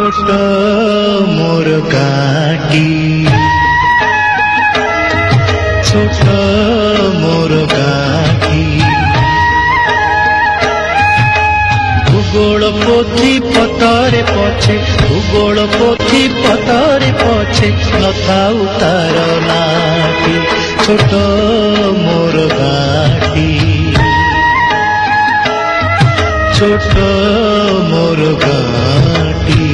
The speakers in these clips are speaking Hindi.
छोट मोर गाटी छोट मोर गाटी भूगोल पोथी पतरे पछे भूगोल पोथी पतरे पछे नथाउ तार नाटी छोट मोर गाटी छोट मोर गाटी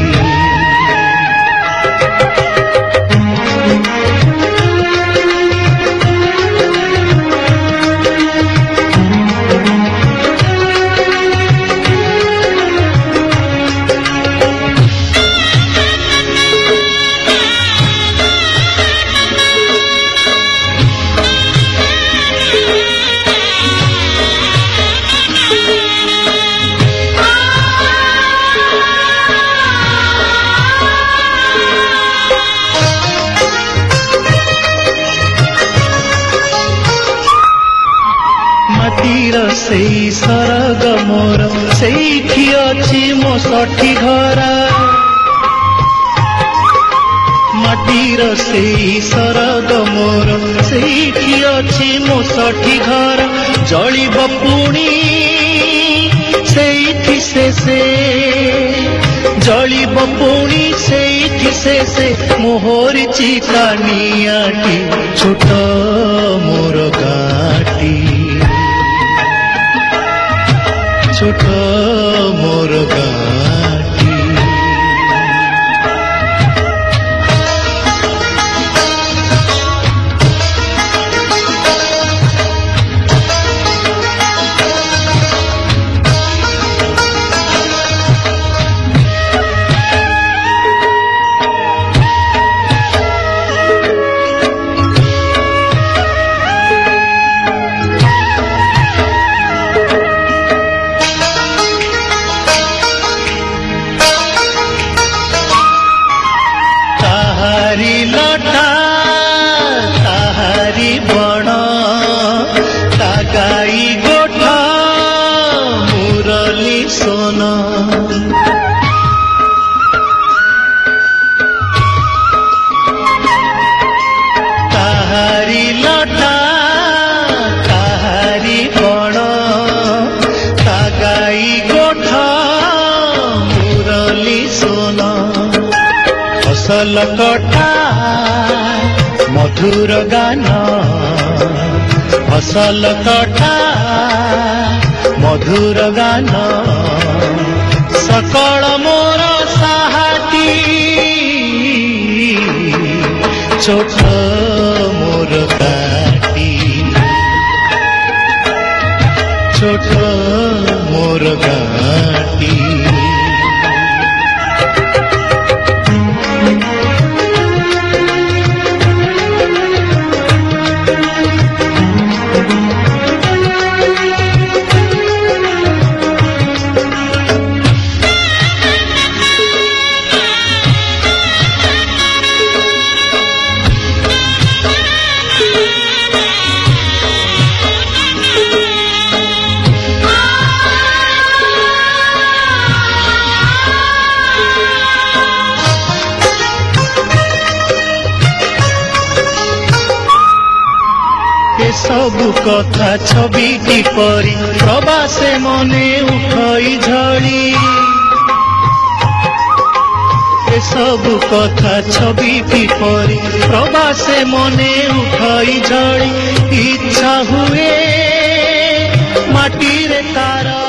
सेई सरग मोर सेठी अछि मो सठी घर माटीर सेई सरग मोर सेठी अछि मो सठी घर जलिब पुणी सेठी से जलिब पुणी सेठी से मोहर चिता नियाटी छोट मोर गाटी छोट मोर गाटी लटा ताहारी बण ता गाई गोठा मुरली सोन ताहारी लटा ताहारी बण ता गाई गोठा मुरली सोन फसल कटा मधुर गान फसल कटा मधुर गान सकल मोर साहाती छोट मोर गाटी छोट मोर गाटी सबु कथा छबिटी परी प्रवासे मने उठई झड़ी सबु कथा छबिटी परी प्रवासे मने उठई झड़ी इच्छा हुए माटी रे तार